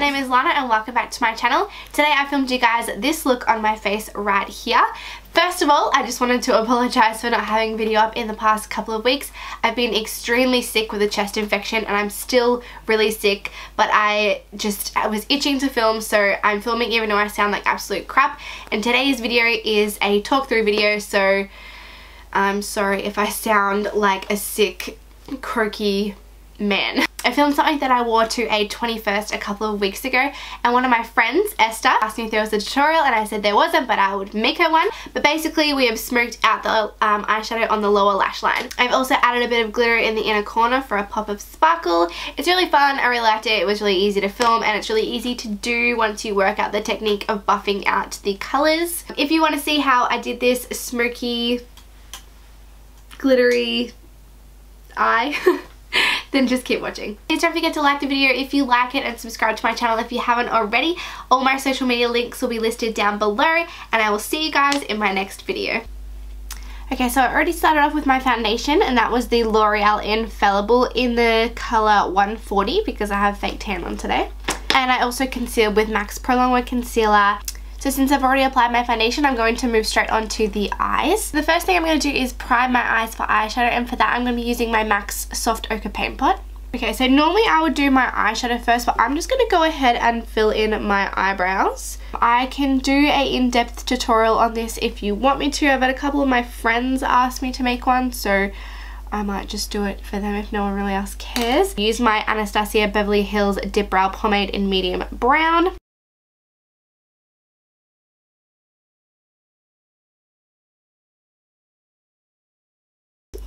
name is Lana and welcome back to my channel. Today I filmed you guys this look on my face right here. First of all, I just wanted to apologise for not having video up in the past couple of weeks. I've been extremely sick with a chest infection and I'm still really sick, but I was itching to film, so I'm filming even though I sound like absolute crap. And today's video is a talk through video, so I'm sorry if I sound like a sick, croaky man. I filmed something that I wore to a 21st a couple of weeks ago, and one of my friends, Esther, asked me if there was a tutorial and I said there wasn't, but I would make her one. But basically we have smoked out the eyeshadow on the lower lash line. I've also added a bit of glitter in the inner corner for a pop of sparkle. It's really fun, I really liked it, it was really easy to film and it's really easy to do once you work out the technique of buffing out the colours. If you want to see how I did this smoky, glittery eye, then just keep watching. Please don't forget to like the video if you like it and subscribe to my channel if you haven't already. All my social media links will be listed down below and I will see you guys in my next video. Okay, so I already started off with my foundation and that was the L'Oreal Infallible in the colour 140 because I have fake tan on today. And I also concealed with MAC's Pro Longwear Concealer. So since I've already applied my foundation, I'm going to move straight on to the eyes. The first thing I'm going to do is prime my eyes for eyeshadow, and for that I'm going to be using my MAC's Soft Ochre Paint Pot. Okay, so normally I would do my eyeshadow first, but I'm just going to go ahead and fill in my eyebrows. I can do a in-depth tutorial on this if you want me to. I've had a couple of my friends ask me to make one, so I might just do it for them if no one really else cares. Use my Anastasia Beverly Hills Dip Brow Pomade in medium brown.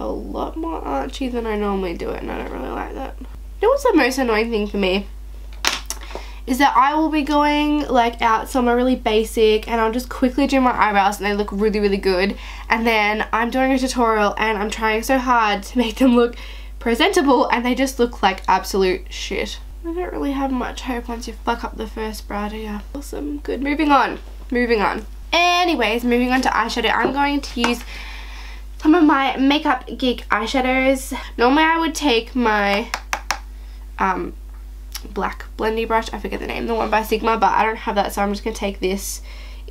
A lot more archy than I normally do it, and I don't really like that. You know what's the most annoying thing for me? Is that I will be going like out somewhere really basic and I'll just quickly do my eyebrows and they look really, really good, and then I'm doing a tutorial and I'm trying so hard to make them look presentable and they just look like absolute shit. I don't really have much hope once you fuck up the first brow, do ya? Awesome, good. Moving on. Anyways, moving on to eyeshadow, I'm going to use some of my MakeupGeek eyeshadows. Normally I would take my black blendy brush, I forget the name, the one by Sigma, but I don't have that, so I'm just going to take this.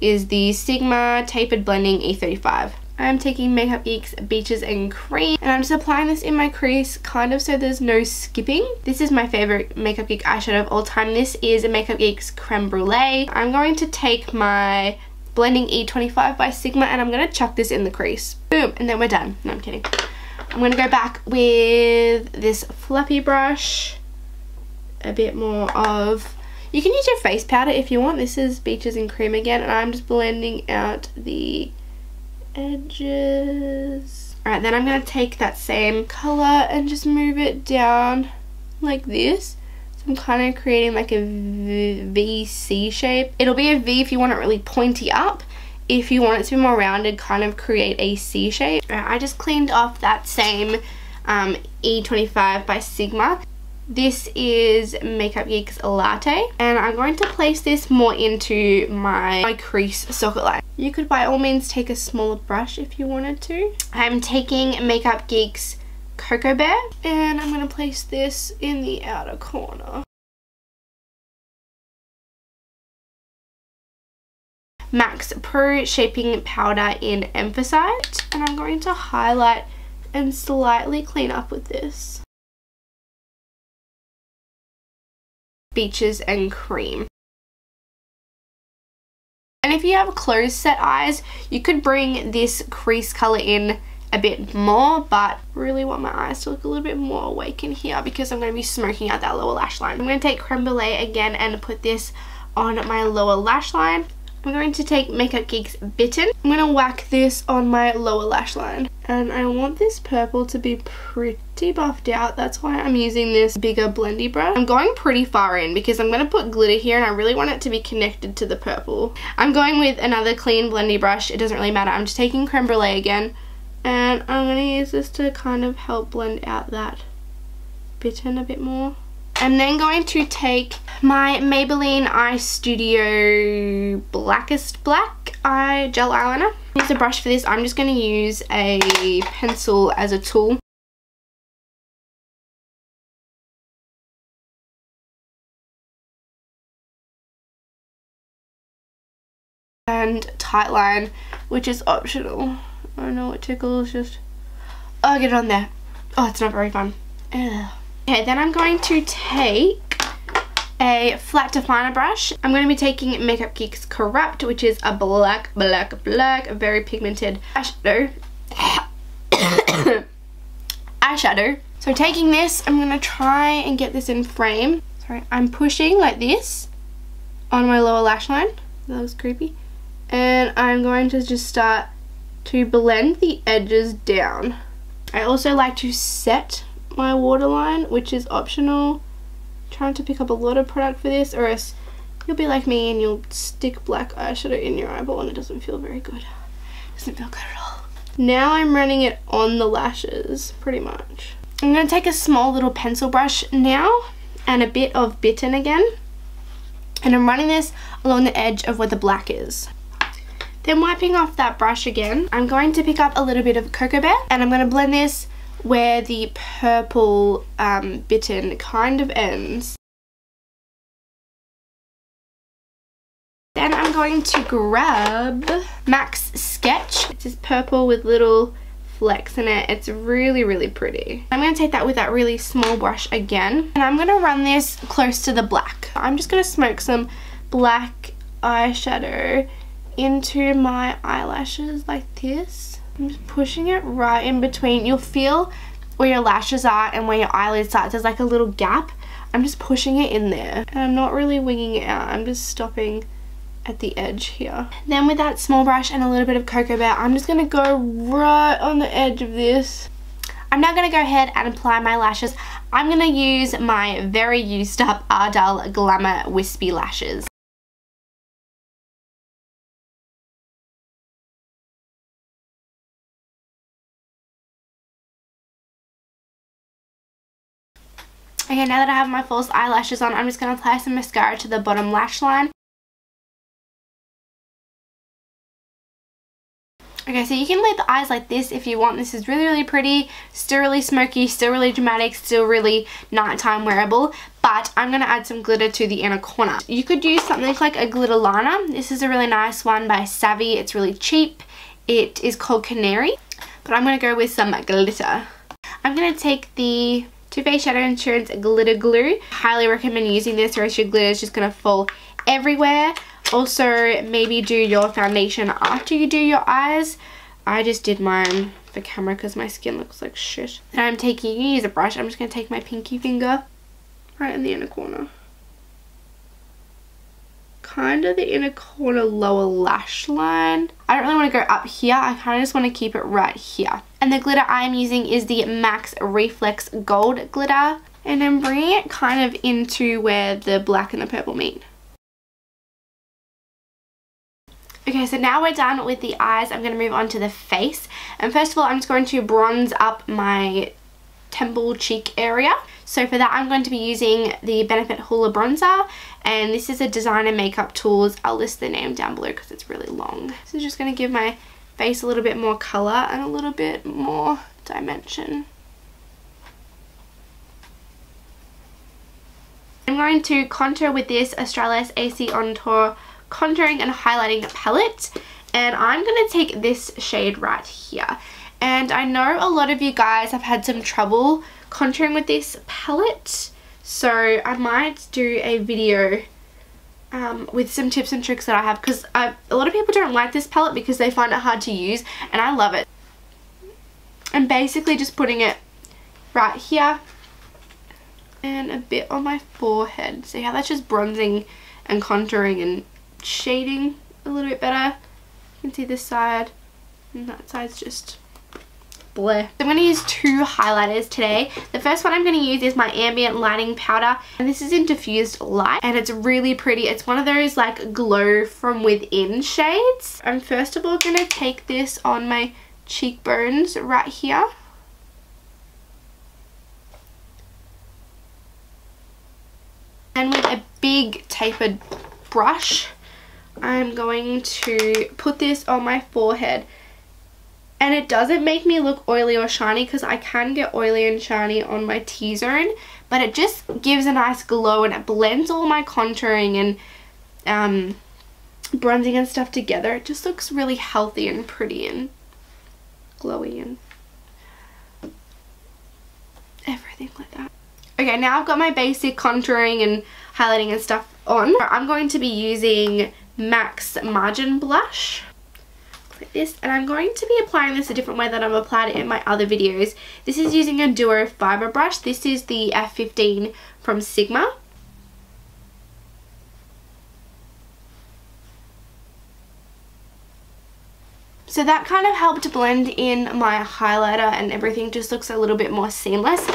Is the Sigma Tapered Blending E35. I'm taking MakeupGeek's Beaches and Cream, and I'm just applying this in my crease, kind of so there's no skipping. This is my favourite MakeupGeek eyeshadow of all time. This is MakeupGeek's Creme Brule. I'm going to take my Blending E25 by Sigma and I'm going to chuck this in the crease. Boom, and then we're done. No, I'm kidding. I'm going to go back with this fluffy brush. A bit more of... You can use your face powder if you want. This is Beaches and Cream again, and I'm just blending out the edges. Alright, then I'm going to take that same colour and just move it down like this. I'm kind of creating like a VC shape. It'll be a V if you want it really pointy up. If you want it to be more rounded, kind of create a C shape. I just cleaned off that same E25 by Sigma. This is MakeupGeek's Latte, and I'm going to place this more into my crease socket line. You could by all means take a smaller brush if you wanted to. I'm taking MakeupGeek's Coco Bear, and I'm going to place this in the outer corner. MAC's Pro Shaping Powder in Emphasized, and I'm going to highlight and slightly clean up with this. Beaches and Cream. And if you have closed set eyes, you could bring this crease colour in a bit more, but really want my eyes to look a little bit more awake in here because I'm going to be smoking out that lower lash line. I'm going to take Creme Brule again and put this on my lower lash line. I'm going to take MakeupGeek's Bitten. I'm going to whack this on my lower lash line. And I want this purple to be pretty buffed out. That's why I'm using this bigger blendy brush. I'm going pretty far in because I'm going to put glitter here and I really want it to be connected to the purple. I'm going with another clean blendy brush. It doesn't really matter. I'm just taking Creme Brule again. And I'm going to use this to kind of help blend out that Bitten a bit more. I'm then going to take my Maybelline Eye Studio Blackest Black gel eyeliner. Use a brush for this. I'm just going to use a pencil as a tool. and tight line, which is optional. I know it tickles, just... Oh, get it on there. Oh, it's not very fun. Ugh. Okay, then I'm going to take a flat definer brush. I'm going to be taking MakeupGeek's Corrupt, which is a black, very pigmented eyeshadow. Eyeshadow. So taking this, I'm going to try and get this in frame. Sorry, I'm pushing like this on my lower lash line. That was creepy. And I'm going to just start to blend the edges down. I also like to set my waterline, which is optional. I'm trying to pick up a lot of product for this, or else you'll be like me and you'll stick black eyeshadow in your eyeball and it doesn't feel very good. It doesn't feel good at all. Now I'm running it on the lashes, pretty much. I'm going to take a small little pencil brush now and a bit of Bitten again. And I'm running this along the edge of where the black is. Then wiping off that brush again, I'm going to pick up a little bit of Coco Bear and I'm going to blend this where the purple Bitten kind of ends. Then I'm going to grab MAC's Sketch. It's this purple with little flecks in it. It's really, really pretty. I'm going to take that with that really small brush again. And I'm going to run this close to the black. I'm just going to smoke some black eyeshadow into my eyelashes like this. I'm just pushing it right in between. You'll feel where your lashes are and where your eyelids start. There's like a little gap. I'm just pushing it in there. And I'm not really winging it out. I'm just stopping at the edge here. Then with that small brush and a little bit of Coco Bear, I'm just going to go right on the edge of this. I'm now going to go ahead and apply my lashes. I'm going to use my very used up Ardell Glamour Wispy Lashes. Okay, now that I have my false eyelashes on, I'm just going to apply some mascara to the bottom lash line. Okay, so you can leave the eyes like this if you want. This is really, really pretty, still really smoky, still really dramatic, still really nighttime wearable. But I'm going to add some glitter to the inner corner. You could use something like a glitter Lana. This is a really nice one by Savvy. It's really cheap. It is called Canary. But I'm going to go with some glitter. I'm going to take the Too Faced Shadow Insurance Glitter Glue. Highly recommend using this, or else your glitter is just going to fall everywhere. Also, maybe do your foundation after you do your eyes. I just did mine for camera because my skin looks like shit. And I'm taking, you can use a brush, I'm just going to take my pinky finger right in the inner corner. Kind of the inner corner lower lash line. I don't really want to go up here, I kind of just want to keep it right here. And the glitter I'm using is the MAC's Reflex Gold Glitter. And I'm bringing it kind of into where the black and the purple meet. Okay, so now we're done with the eyes. I'm going to move on to the face. And first of all, I'm just going to bronze up my temple cheek area. So for that, I'm going to be using the Benefit Hoola Bronzer. And this is a Designer Makeup Tools. I'll list the name down below because it's really long. So just going to give my face a little bit more color and a little bit more dimension. I'm going to contour with this Australis AC On Tour contouring and highlighting palette, and I'm going to take this shade right here. And I know a lot of you guys have had some trouble contouring with this palette, so I might do a video with some tips and tricks that I have, because a lot of people don't like this palette because they find it hard to use, and I love it. I'm basically just putting it right here and a bit on my forehead. See how that's just bronzing and contouring and shading a little bit better. You can see this side and that side's just bleh. I'm going to use two highlighters today. The first one I'm going to use is my Ambient Lighting Powder, and this is in Diffused Light, and it's really pretty. It's one of those like glow from within shades. I'm first of all going to take this on my cheekbones right here. And with a big tapered brush, I'm going to put this on my forehead. And it doesn't make me look oily or shiny, because I can get oily and shiny on my T-zone, but it just gives a nice glow and it blends all my contouring and bronzing and stuff together, it just looks really healthy and pretty and glowy and everything like that. Okay, now I've got my basic contouring and highlighting and stuff on. I'm going to be using MAC's Margin Blush like this, and I'm going to be applying this a different way than I've applied it in my other videos. This is using a Duo Fiber brush. This is the F15 from Sigma. So that kind of helped blend in my highlighter, and everything just looks a little bit more seamless.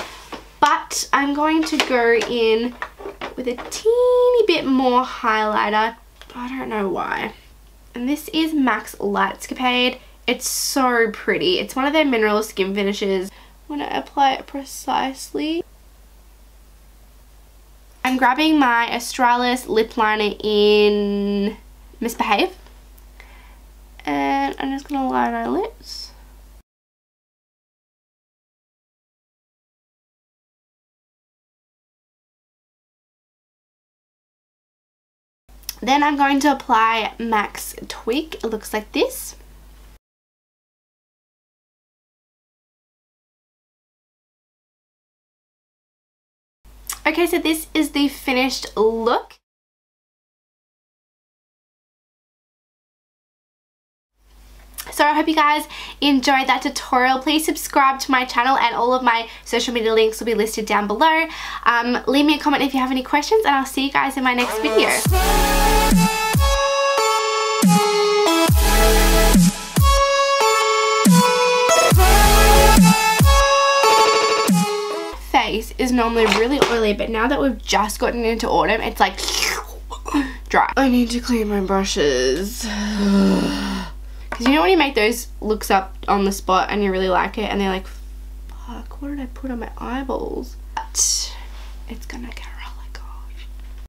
But I'm going to go in with a teeny bit more highlighter. I don't know why. And this is MAC's Lightscapade. It's so pretty. It's one of their mineral skin finishes. I'm going to apply it precisely. I'm grabbing my Australis lip liner in Misbehave. And I'm just going to line my lips. Then I'm going to apply MAC's Tweak. It looks like this. Okay, so this is the finished look. So I hope you guys enjoyed that tutorial. Please subscribe to my channel, and all of my social media links will be listed down below. Leave me a comment if you have any questions, and I'll see you guys in my next video. Face is normally really oily, but now that we've just gotten into autumn, it's like dry. I need to clean my brushes. Because you know when you make those looks up on the spot and you really like it, and they're like, fuck, what did I put on my eyeballs? But it's gonna get